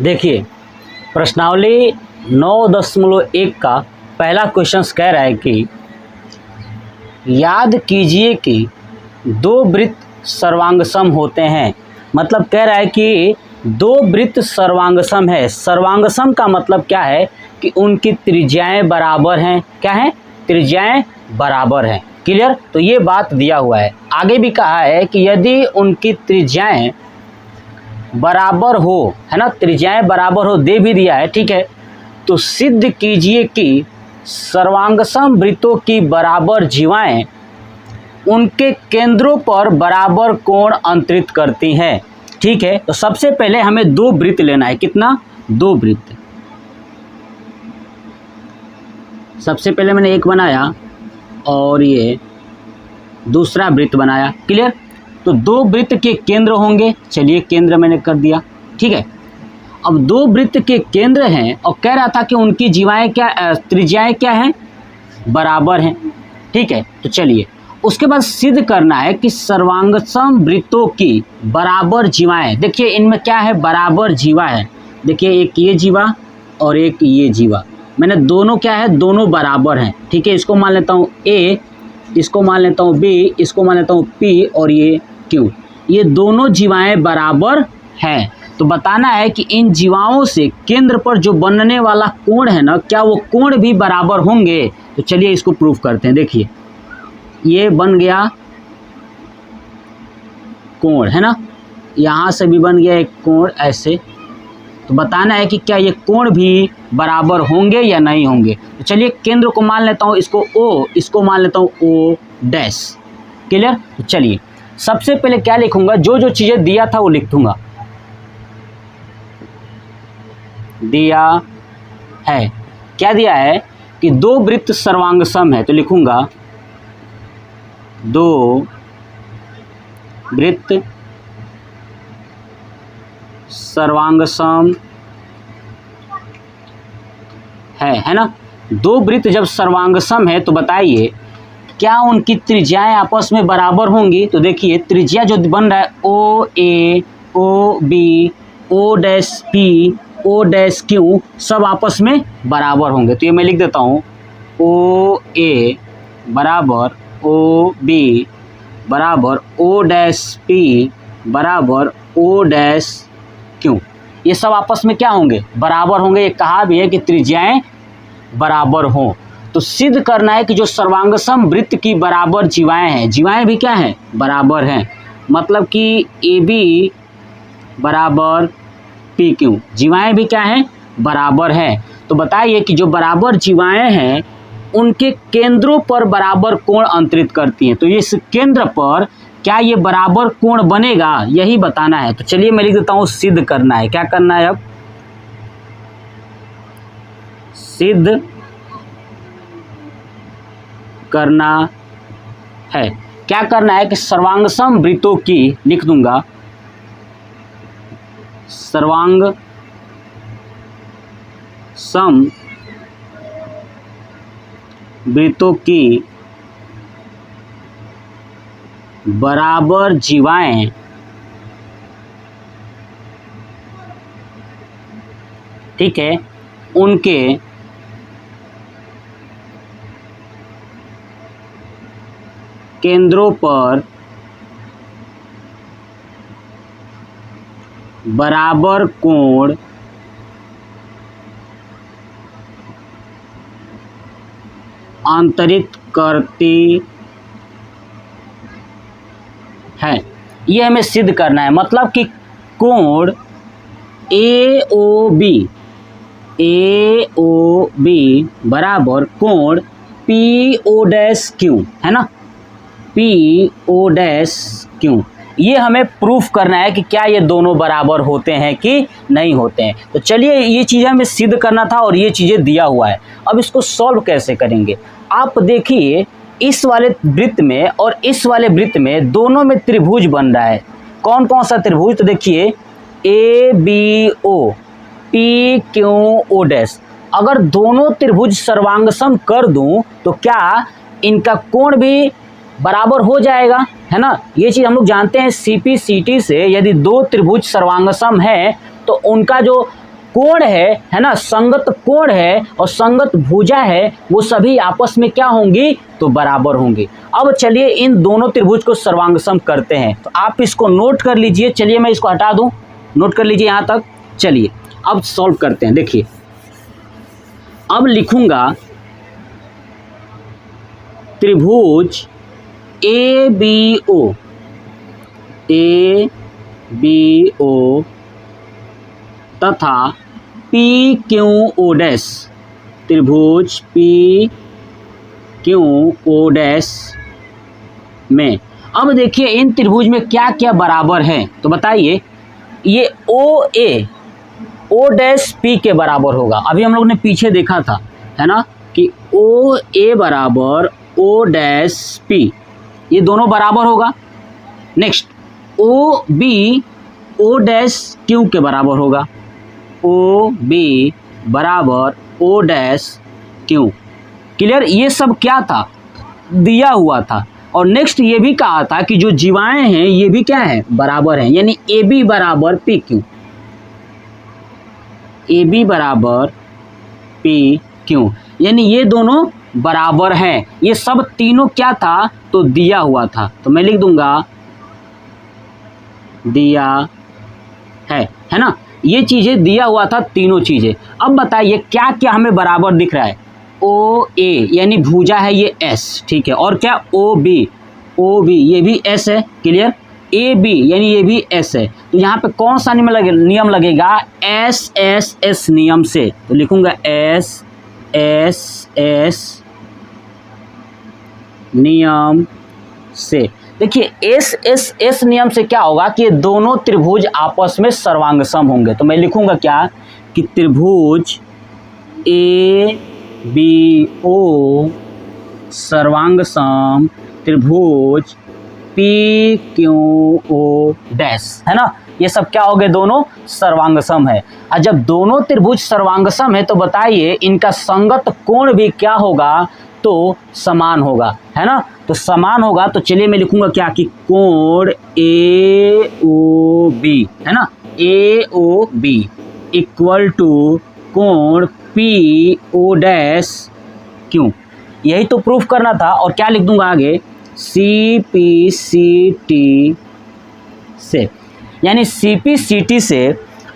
देखिए प्रश्नावली 9.1 का पहला क्वेश्चन कह रहा है कि याद कीजिए कि दो वृत्त सर्वांगसम होते हैं। मतलब कह रहा है कि दो वृत्त सर्वांगसम है। सर्वांगसम का मतलब क्या है कि उनकी त्रिज्याएं बराबर हैं। क्या है? त्रिज्याएं बराबर हैं। क्लियर? तो ये बात दिया हुआ है। आगे भी कहा है कि यदि उनकी त्रिज्याएं बराबर हो, है ना, त्रिज्याएं बराबर हो, दे भी दिया है, ठीक है, तो सिद्ध कीजिए कि सर्वांगसम वृत्तों की बराबर जीवाएं उनके केंद्रों पर बराबर कोण अंतरित करती हैं। ठीक है, तो सबसे पहले हमें दो वृत्त लेना है। कितना? दो वृत्त। सबसे पहले मैंने एक बनाया और ये दूसरा वृत्त बनाया। क्लियर? तो दो वृत्त के केंद्र होंगे। चलिए केंद्र मैंने कर दिया। ठीक है, अब दो वृत्त के केंद्र हैं और कह रहा था कि उनकी जीवाएं क्या, त्रिज्याएं क्या हैं? बराबर हैं। ठीक है, तो चलिए उसके बाद सिद्ध करना है कि सर्वांगसम वृत्तों की बराबर जीवाएं। देखिए इनमें क्या है? बराबर जीवा है। देखिए एक ये जीवा और एक ये जीवा, मैंने दोनों क्या है? दोनों बराबर हैं। ठीक है, इसको मान लेता हूँ A, इसको मान लेता हूँ B, इसको मान लेता हूँ P और ये Q। ये दोनों जीवाएं बराबर हैं। तो बताना है कि इन जीवाओं से केंद्र पर जो बनने वाला कोण है ना, क्या वो कोण भी बराबर होंगे? तो चलिए इसको प्रूफ करते हैं। देखिए ये बन गया कोण, है ना, यहाँ से भी बन गया एक कोण ऐसे। तो बताना है कि क्या ये कोण भी बराबर होंगे या नहीं होंगे। तो चलिए केंद्र को मान लेता हूँ, इसको O, इसको मान लेता हूँ O डैश। क्लियर? तो चलिए सबसे पहले क्या लिखूंगा? जो जो चीज़ें दिया था वो लिख दूंगा। दिया है, क्या दिया है? कि दो वृत्त सर्वांगसम है, तो लिखूंगा दो वृत्त सर्वांगसम है ना। दो वृत्त जब सर्वांगसम है तो बताइए क्या उनकी त्रिज्याएं आपस में बराबर होंगी? तो देखिए त्रिज्या जो बन रहा है OA, OB, O dash P, O dash Q, सब आपस में बराबर होंगे। तो ये मैं लिख देता हूँ OA बराबर OB बराबर O डैश P बराबर O डैश Q। ये सब आपस में क्या होंगे? बराबर होंगे। ये कहा भी है कि त्रिज्याएं बराबर हों। तो सिद्ध करना है कि जो सर्वांगसम वृत्त की बराबर जीवाएं हैं, जीवाएं भी क्या हैं? बराबर हैं। मतलब कि AB बराबर PQ, जीवाएं भी क्या हैं? बराबर हैं। तो बताइए कि जो बराबर जीवाएं हैं उनके केंद्रों पर बराबर कोण अंतरित करती हैं। तो इस केंद्र पर क्या ये बराबर कोण बनेगा, यही बताना है। तो चलिए मैं लिख देता हूँ सिद्ध करना है। क्या करना है? अब सिद्ध करना है। क्या करना है कि सर्वांगसम वृत्तों की, लिख दूंगा सर्वांगसम वृत्तों की बराबर जीवाएं ठीक है, उनके केंद्रों पर बराबर कोण अंतरित करती है। ये हमें सिद्ध करना है। मतलब कि कोण AOB बराबर कोण PO डैश Q, है ना, PO डैश Q। ये हमें प्रूफ करना है कि क्या ये दोनों बराबर होते हैं कि नहीं होते हैं। तो चलिए ये चीज़ें हमें सिद्ध करना था और ये चीज़ें दिया हुआ है। अब इसको सॉल्व कैसे करेंगे? आप देखिए इस वाले वृत्त में और इस वाले वृत्त में दोनों में त्रिभुज बन रहा है। कौन कौन सा त्रिभुज? तो देखिए ABO PQO डैश। अगर दोनों त्रिभुज सर्वांगसम कर दूं तो क्या इनका कोण भी बराबर हो जाएगा, है ना। ये चीज़ हम लोग जानते हैं CP CT से। यदि दो त्रिभुज सर्वांगसम है तो उनका जो कोण है ना, संगत कोण है और संगत भुजा है, वो सभी आपस में क्या होंगी, तो बराबर होंगी। अब चलिए इन दोनों त्रिभुज को सर्वांगसम करते हैं, तो आप इसको नोट कर लीजिए। चलिए मैं इसको हटा दूं, नोट कर लीजिए यहाँ तक। चलिए अब सॉल्व करते हैं। देखिए अब लिखूंगा त्रिभुज ए बी ओ तथा पी क्यू ओ डैश, त्रिभुज पी क्यू ओ डैश में। अब देखिए इन त्रिभुज में क्या क्या बराबर है, तो बताइए। ये ओ डैश पी के बराबर होगा। अभी हम लोग ने पीछे देखा था, है ना, कि ओ ए बराबर ओ डैश पी, ये दोनों बराबर होगा। Next O B O dash Q के बराबर होगा, ओ बी बराबर ओ डैश क्यू। क्लियर, ये सब क्या था, दिया हुआ था। और नेक्स्ट ये भी कहा था कि जो जीवाएं हैं ये भी क्या है, बराबर हैं, यानी ए बी बराबर पी क्यू, ए बी बराबर पी क्यू, यानी ये दोनों बराबर हैं। ये सब तीनों क्या था, तो दिया हुआ था, तो मैं लिख दूंगा दिया है ना, ये चीजें दिया हुआ था, तीनों चीजें। अब बताइए क्या क्या हमें बराबर दिख रहा है। ओ ए यानी भुजा है ये एस, ठीक है, और क्या ओ बी ये भी एस है। क्लियर, ए बी यानी ये भी एस है, तो यहाँ पे कौन सा नियम लगेगा, एस एस एस नियम से। तो लिखूंगा एस एस एस नियम से। देखिए एस एस एस नियम से क्या होगा कि ये दोनों त्रिभुज आपस में सर्वांगसम होंगे। तो मैं लिखूंगा क्या कि त्रिभुज ए बी ओ सर्वांगसम त्रिभुज पी क्यू ओ डैश, है ना, ये सब क्या हो गए, दोनों सर्वांगसम है। और जब दोनों त्रिभुज सर्वांगसम है तो बताइए इनका संगत कोण भी क्या होगा, तो समान होगा, है ना, तो समान होगा। तो चलिए मैं लिखूंगा क्या कि कोण ए ओ बी, है ना, ए ओ बी इक्वल टू कोण पी ओ डैश क्यू, यही तो प्रूफ करना था। और क्या लिख दूंगा आगे, सी पी सी टी से, यानी सी पी सी टी से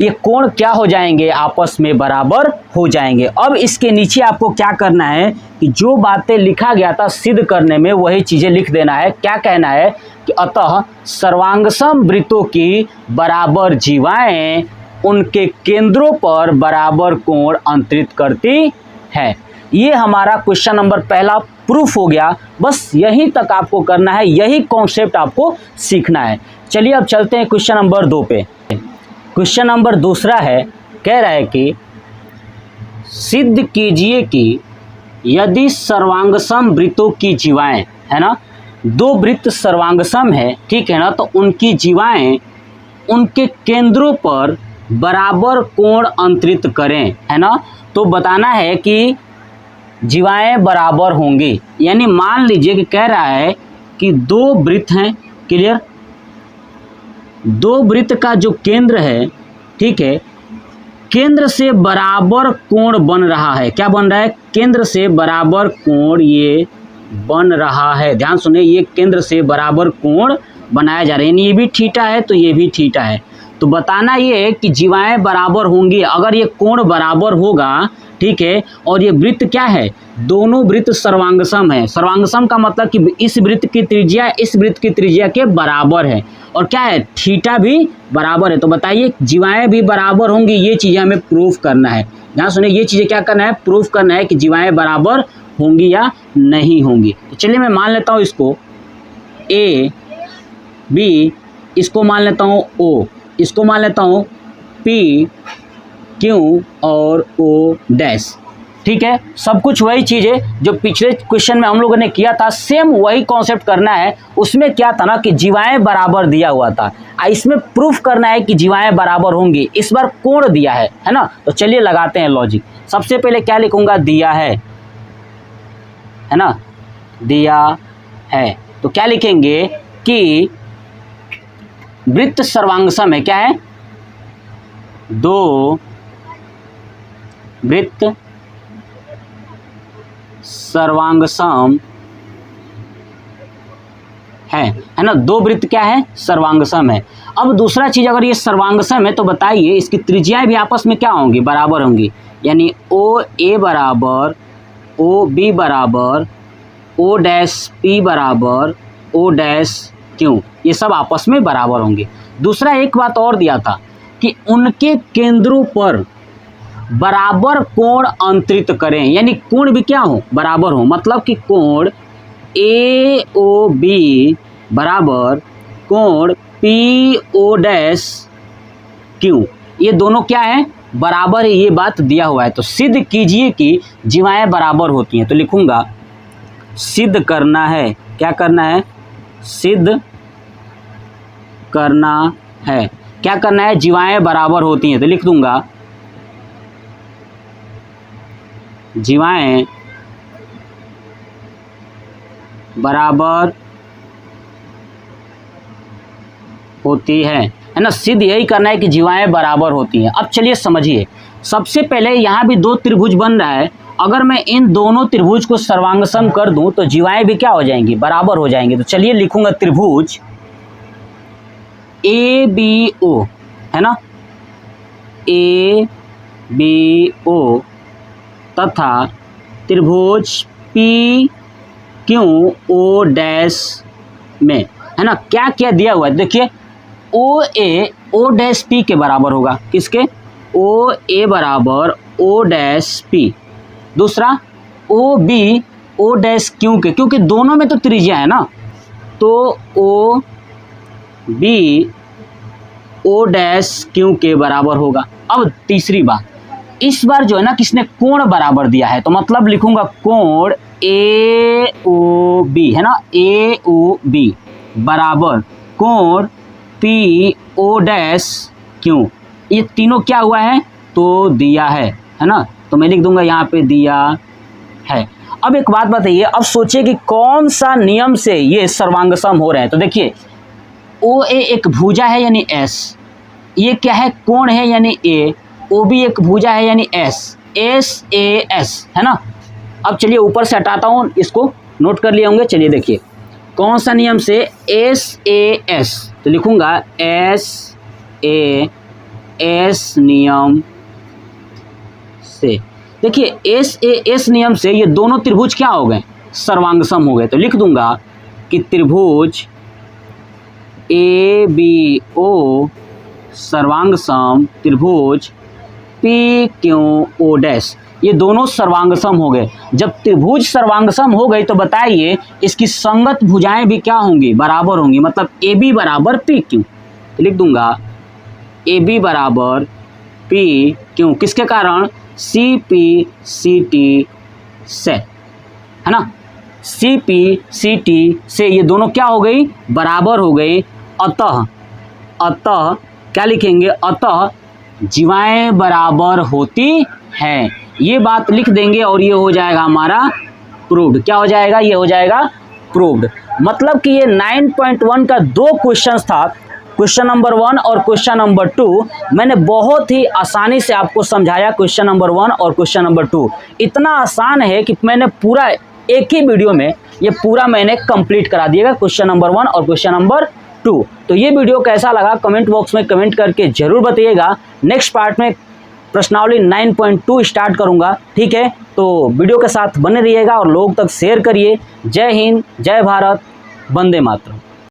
ये कोण क्या हो जाएंगे, आपस में बराबर हो जाएंगे। अब इसके नीचे आपको क्या करना है कि जो बातें लिखा गया था सिद्ध करने में वही चीज़ें लिख देना है। क्या कहना है कि अतः सर्वांगसम वृत्तों की बराबर जीवाएं उनके केंद्रों पर बराबर कोण अंतरित करती है। ये हमारा क्वेश्चन नंबर पहला प्रूफ हो गया। बस यहीं तक आपको करना है, यही कॉन्सेप्ट आपको सीखना है। चलिए अब चलते हैं क्वेश्चन नंबर 2 पे। क्वेश्चन नंबर दूसरा है, कह रहा है कि सिद्ध कीजिए कि यदि सर्वांगसम वृत्तों की जीवाएं, है ना, दो वृत्त सर्वांगसम है, ठीक है ना, तो उनकी जीवाएं उनके केंद्रों पर बराबर कोण अंतरित करें, है ना। तो बताना है कि जीवाएं बराबर होंगी, यानी मान लीजिए कि कह रहा है कि दो वृत्त हैं। क्लियर, दो वृत्त का जो केंद्र है, ठीक है, केंद्र से बराबर कोण बन रहा है। क्या बन रहा है, केंद्र से बराबर कोण ये बन रहा है। ध्यान सुनिए, ये केंद्र से बराबर कोण बनाया जा रहा है, यानी ये भी थीटा है तो ये भी थीटा है। तो बताना ये है कि जीवाएं बराबर होंगी अगर ये कोण बराबर होगा, ठीक है, और ये वृत्त क्या है, दोनों वृत्त सर्वांगसम है। सर्वांगसम का मतलब कि इस वृत्त की त्रिज्या इस वृत्त की त्रिज्या के बराबर है, और क्या है, थीटा भी बराबर है। तो बताइए जीवाएं भी बराबर होंगी, ये चीज़ें हमें प्रूफ करना है। यहाँ सुनिए, ये चीज़ें क्या करना है, प्रूफ करना है कि जीवाएं बराबर होंगी या नहीं होंगी। तो चलिए मैं मान लेता हूँ इसको ए बी, इसको मान लेता हूँ ओ, इसको मान लेता हूँ पी क्यू और ओ डैश। ठीक है, सब कुछ वही चीज़ है जो पिछले क्वेश्चन में हम लोगों ने किया था, सेम वही कॉन्सेप्ट करना है। उसमें क्या था ना कि जीवाएं बराबर दिया हुआ था, इसमें प्रूफ करना है कि जीवाएं बराबर होंगी। इस बार कोण दिया है ना। तो चलिए लगाते हैं लॉजिक। सबसे पहले क्या लिखूंगा, दिया है ना, दिया है। तो क्या लिखेंगे कि वृत्त सर्वांगसम है, क्या है, दो वृत्त सर्वांगसम है ना। दो वृत्त क्या है, सर्वांगसम है। अब दूसरा चीज, अगर ये सर्वांगसम है तो बताइए इसकी त्रिज्याएं भी आपस में क्या होंगी, बराबर होंगी। यानी ओ ए बराबर ओ बी बराबर ओ डैश पी बराबर ओ डैश क्यू, ये सब आपस में बराबर होंगे। दूसरा एक बात और दिया था कि उनके केंद्रों पर बराबर कोण अंतरित करें, यानी कोण भी क्या हो, बराबर हो। मतलब कि कोण ए ओ बी बराबर कोण पी ओ डैश क्यू, ये दोनों क्या है, बराबर है। ये बात दिया हुआ है। तो सिद्ध कीजिए कि जीवाएं बराबर होती हैं। तो लिखूंगा सिद्ध करना है, क्या करना है, सिद्ध करना है, क्या करना है, जीवाएं बराबर होती हैं। तो लिख दूंगा जीवाएं बराबर होती है ना। सिद्ध यही करना है कि जीवाएं बराबर होती हैं। अब चलिए समझिए, सबसे पहले यहाँ भी दो त्रिभुज बन रहा है। अगर मैं इन दोनों त्रिभुज को सर्वांगसम कर दूं तो जीवाएं भी क्या हो जाएंगी, बराबर हो जाएंगी। तो चलिए लिखूंगा त्रिभुज ए बी ओ, है ना, ए बी ओ तथा त्रिभुज पी क्यू ओ डैश में, है ना, क्या क्या दिया हुआ है देखिए। ओ ए ओ डैश पी के बराबर होगा, किसके, ओ ए बराबर ओ डैश पी। दूसरा O B O dash Q के, क्योंकि दोनों में तो त्रिज्या है ना, तो O B O dash Q के बराबर होगा। अब तीसरी बात, इस बार जो है ना किसने कोण बराबर दिया है, तो मतलब लिखूंगा कोण ए ओ बी, है ना, ए ओ बी बराबर कोण पी ओ डैश क्यू। ये तीनों क्या हुआ है, तो दिया है ना। तो मैं लिख दूंगा यहाँ पे दिया है। अब एक बात बताइए, अब सोचिए कि कौन सा नियम से ये सर्वांगसम हो रहे हैं। तो देखिए ओ ए एक भुजा है यानी एस, ये क्या है, कोण है यानी ए, ओ भी एक भुजा है यानी एस, एस ए एस, है ना। अब चलिए ऊपर से हटाता हूँ, इसको नोट कर लिए होंगे। चलिए देखिए कौन सा नियम से, एस ए एस, तो लिखूंगा एस ए एस नियम से। देखिए एस ए एस नियम से ये दोनों त्रिभुज क्या हो गए, सर्वांगसम हो गए। तो लिख दूंगा कि त्रिभुज ए बी ओ सर्वांगसम त्रिभुज पी क्यू ओ डैश, ये दोनों सर्वांगसम हो गए। जब त्रिभुज सर्वांगसम हो गई तो बताइए इसकी संगत भुजाएं भी क्या होंगी, बराबर होंगी। मतलब ए बी बराबर पी क्यू, लिख दूंगा ए बी बराबर पी क्यू, किसके कारण, सी पी सी टी से, है ना, सी पी सी टी से ये दोनों क्या हो गई, बराबर हो गई। अतः अतः क्या लिखेंगे, अतः जीवाएं बराबर होती हैं, ये बात लिख देंगे और ये हो जाएगा हमारा प्रूव्ड। क्या हो जाएगा, ये हो जाएगा प्रूव्ड। मतलब कि ये 9.1 का दो क्वेश्चंस था, क्वेश्चन नंबर 1 और क्वेश्चन नंबर 2। मैंने बहुत ही आसानी से आपको समझाया क्वेश्चन नंबर 1 और क्वेश्चन नंबर 2। इतना आसान है कि मैंने पूरा एक ही वीडियो में ये पूरा मैंने कंप्लीट करा दिएगा, क्वेश्चन नंबर 1 और क्वेश्चन नंबर 2। तो ये वीडियो कैसा लगा कमेंट बॉक्स में कमेंट करके जरूर बताइएगा। नेक्स्ट पार्ट में प्रश्नावली 9.2 स्टार्ट करूंगा, ठीक है। तो वीडियो के साथ बने रहिएगा और लोग तक शेयर करिए। जय हिंद, जय भारत, वंदे मातरम।